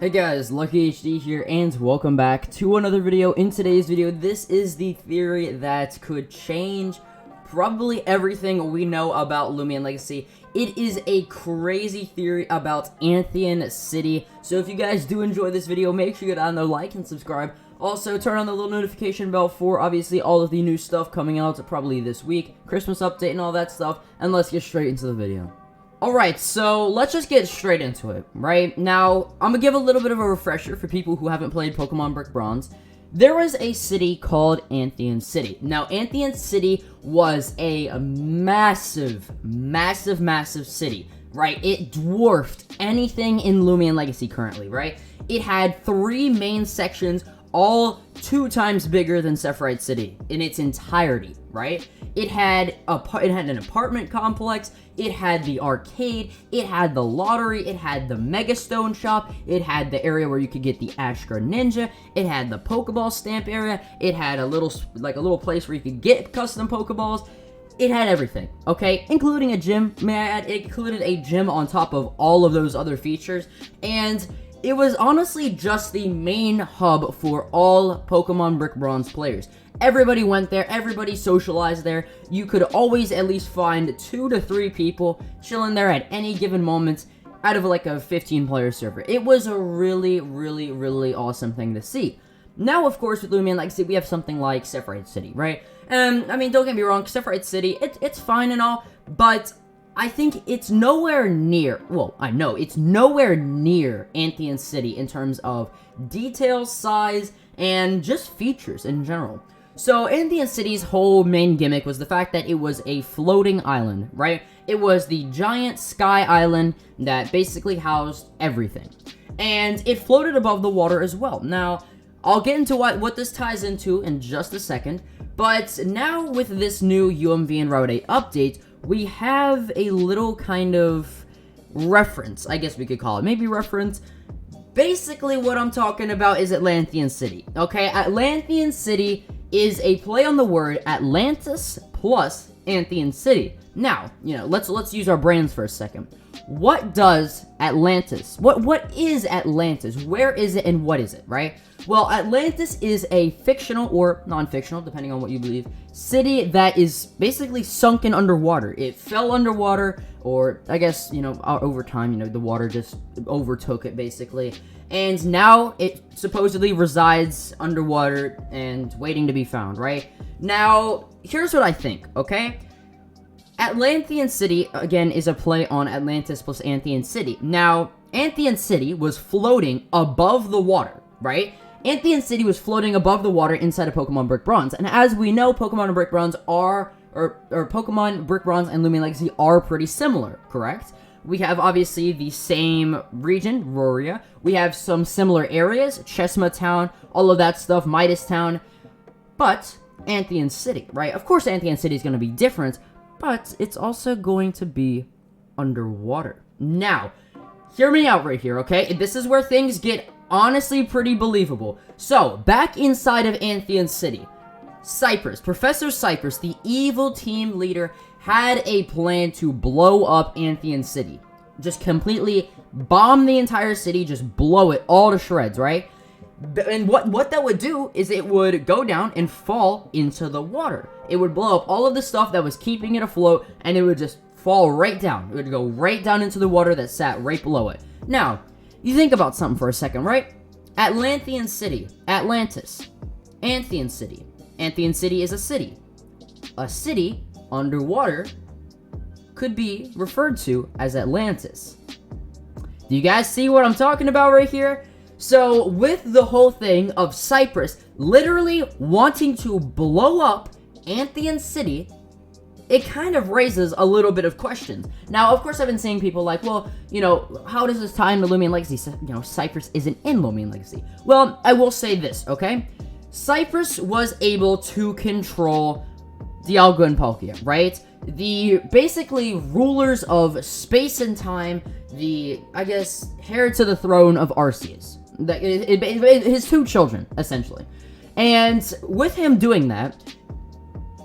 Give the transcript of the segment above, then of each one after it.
Hey guys, LuckyHD here, and welcome back to another video. In today's video, this is the theory that could change probably everything we know about Loomian Legacy. It is a crazy theory about Anthian City, so if you guys do enjoy this video, make sure you go down there, like, and subscribe. Also, turn on the little notification bell for, obviously, all of the new stuff coming out probably this week, Christmas update and all that stuff, and let's get straight into the video. Alright, so let's just get straight into it, right? Now, I'm gonna give a little bit of a refresher for people who haven't played Pokemon Brick Bronze. There was a city called Anthian City. Now, Anthian City was a massive city, right? It dwarfed anything in Loomian Legacy currently, right? It had 3 main sections, all 2 times bigger than Sephirite City in its entirety, right? It had an apartment complex, it had the arcade, it had the lottery, it had the Mega Stone shop, it had the area where you could get the Ashgra Ninja, it had the Pokeball stamp area, it had a little place where you could get custom Pokeballs. It had everything, okay? Including a gym, may I add, it included a gym on top of all of those other features, and it was honestly just the main hub for all Pokemon Brick Bronze players. Everybody went there, everybody socialized there. You could always at least find 2 to 3 people chilling there at any given moment out of like a 15-player server. It was a really awesome thing to see. Now, of course, with Loomian Legacy, we have something like Sephirite City, right? And, I mean, don't get me wrong, Sephirite City, it's fine and all, but I think it's nowhere near, well, I know, it's nowhere near Anthian City in terms of detail, size, and just features in general. So, Anthian City's whole main gimmick was the fact that it was a floating island, right? It was the giant sky island that basically housed everything. And it floated above the water as well. Now, I'll get into what this ties into in just a second, but now with this new UMV and Route 8 update, we have a little kind of reference, I guess we could call it. Maybe reference. Basically, what I'm talking about is Athlantian City, okay? Athlantian City is a play on the word Atlantis plus Anthian City. Now, you know, let's use our brains for a second. What does Atlantis, what is Atlantis? Where is it and what is it, right? Well, Atlantis is a fictional or non-fictional, depending on what you believe, city that is basically sunken underwater. It fell underwater, or I guess, you know, over time, you know, the water just overtook it basically. And now it supposedly resides underwater and waiting to be found, right? Now, here's what I think, okay? Atlantian City, again, is a play on Atlantis plus Anthian City. Now, Anthian City was floating above the water, right? Anthian City was floating above the water inside of Pokemon Brick Bronze. And as we know, Pokemon Brick Bronze Pokemon Brick Bronze and Loomian Legacy are pretty similar, correct? We have, obviously, the same region, Roria. We have some similar areas, Chesma Town, all of that stuff, Midas Town. But, Anthian City, right? Of course, Anthian City is going to be different, but it's also going to be underwater. Now, hear me out right here, okay? This is where things get honestly pretty believable. So, back inside of Anthian City, Cypress, Professor Cypress, the evil team leader, had a plan to blow up Anthian City. Just completely bomb the entire city, just blow it all to shreds, right? And what that would do is it would go down and fall into the water. It would blow up all of the stuff that was keeping it afloat, and it would just fall right down. It would go right down into the water that sat right below it. Now, you think about something for a second, right? Atlantian City, Atlantis, Anthian City. Anthian City is a city. A city underwater could be referred to as Atlantis. Do you guys see what I'm talking about right here? So, with the whole thing of Cypress literally wanting to blow up Anthian City, it kind of raises a little bit of questions. Now, of course, I've been seeing people like, well, you know, how does this tie into Loomian Legacy? You know, Cypress isn't in Loomian Legacy. Well, I will say this, okay? Cypress was able to control Dialga and Palkia, right? The, basically, rulers of space and time, the, I guess, heir to the throne of Arceus. His 2 children, essentially. And with him doing that,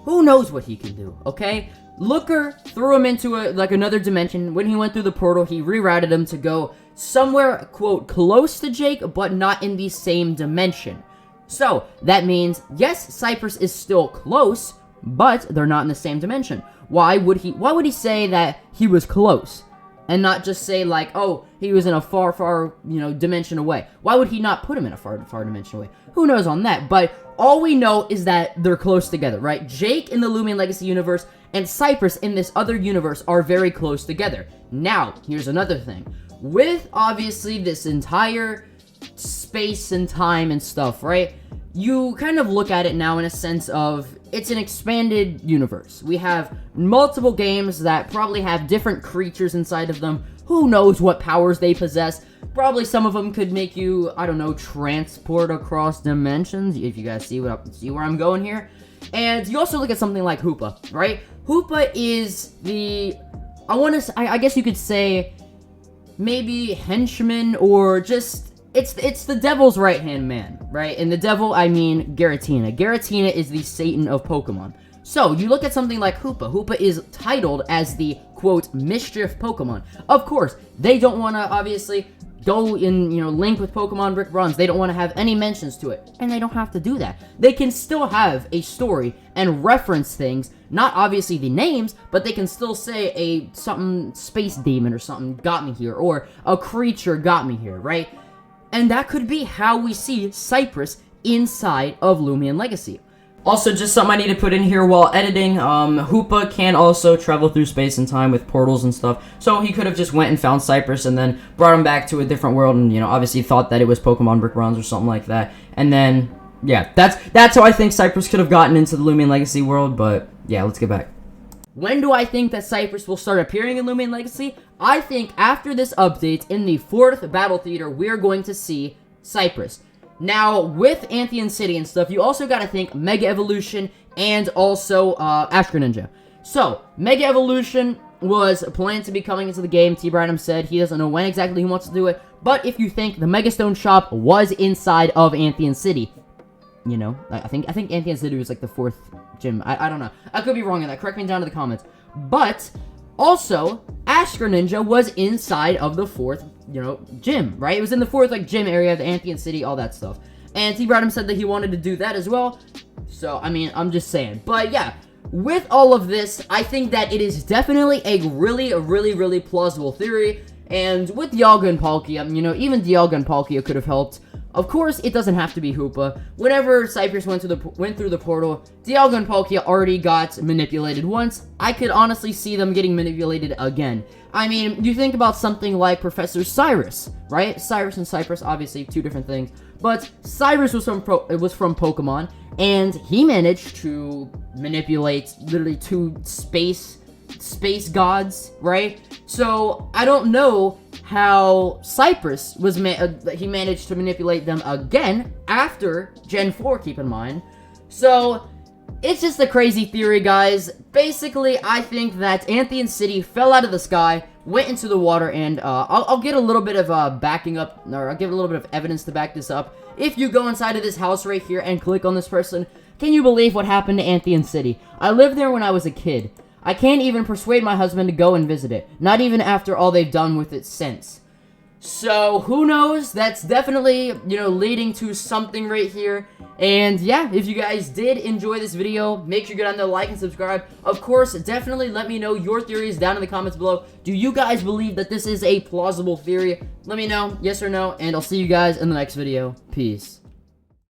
who knows what he can do, okay? Looker threw him into another dimension. When he went through the portal, he rerouted him to go somewhere, quote, close to Jake, but not in the same dimension. So, that means, yes, Cypress is still close, but they're not in the same dimension. Why would he say that he was close? And not just say, like, oh, he was in a far, far, dimension away. Why would he not put him in a far, far dimension away? Who knows on that? But all we know is that they're close together, right? Jake in the Loomian Legacy universe and Cypress in this other universe are very close together. Now, here's another thing. With, obviously, this entire space and time and stuff, right? You kind of look at it now in a sense of, it's an expanded universe. We have multiple games that probably have different creatures inside of them. Who knows what powers they possess? Probably some of them could make you, I don't know, transport across dimensions, if you guys see where I'm going here. And you also look at something like Hoopa, right? Hoopa is the, I guess you could say, maybe henchman, or just, it's the devil's right-hand man, right? And the devil, I mean Giratina. Giratina is the Satan of Pokemon. So, you look at something like Hoopa. Hoopa is titled as the, quote, mischief Pokemon. Of course, they don't want to, obviously, go in, link with Pokemon Brick Bronze. They don't want to have any mentions to it. And they don't have to do that. They can still have a story and reference things. Not obviously the names, but they can still say something space demon or something got me here. Or a creature got me here, right? And that could be how we see Cypress inside of Loomian Legacy. Also, just something I need to put in here while editing, Hoopa can also travel through space and time with portals and stuff, so he could have just went and found Cypress and then brought him back to a different world and, obviously thought that it was Pokemon Brick Bronze or something like that, and then, yeah, that's how I think Cypress could have gotten into the Loomian Legacy world, but, yeah, let's get back. When do I think that Cypress will start appearing in Loomian Legacy? I think after this update, in the 4th Battle Theater, we're going to see Cypress. Now, with Anthian City and stuff, you also gotta think Mega Evolution and also Astro Ninja. So, Mega Evolution was planned to be coming into the game. T. Bynum said he doesn't know when exactly he wants to do it, but if you think the Mega Stone shop was inside of Anthian City, I think Anthian City was like the 4th gym. I don't know. I could be wrong on that. Correct me down in the comments. But also, Astro Ninja was inside of the 4th, gym, right? It was in the 4th, gym area, the Anthian City, all that stuff. And T. Bynum said that he wanted to do that as well. So, I mean, I'm just saying. But, yeah, with all of this, I think that it is definitely a really plausible theory. And with Dialga and Palkia, even Dialga and Palkia could have helped. Of course, it doesn't have to be Hoopa. Whenever Cypress went through the portal, Dialga and Palkia already got manipulated once. I could honestly see them getting manipulated again. I mean, you think about something like Professor Cyrus, right? Cyrus and Cypress, obviously, two different things. But Cyrus was from Pokemon, and he managed to manipulate literally 2 space gods, right? So, I don't know how Cypress was he managed to manipulate them again after Gen 4, keep in mind. So, it's just a crazy theory, guys. Basically, I think that Anthian City fell out of the sky, went into the water, and I'll get a little bit of backing up, or I'll give a little bit of evidence to back this up. If you go inside of this house right here and click on this person, can you believe what happened to Anthian City? I lived there when I was a kid. I can't even persuade my husband to go and visit it. Not even after all they've done with it since. So, who knows? That's definitely, leading to something right here. And, yeah, if you guys did enjoy this video, make sure you go down there, like, and subscribe. Of course, definitely let me know your theories down in the comments below. Do you guys believe that this is a plausible theory? Let me know, yes or no, and I'll see you guys in the next video. Peace.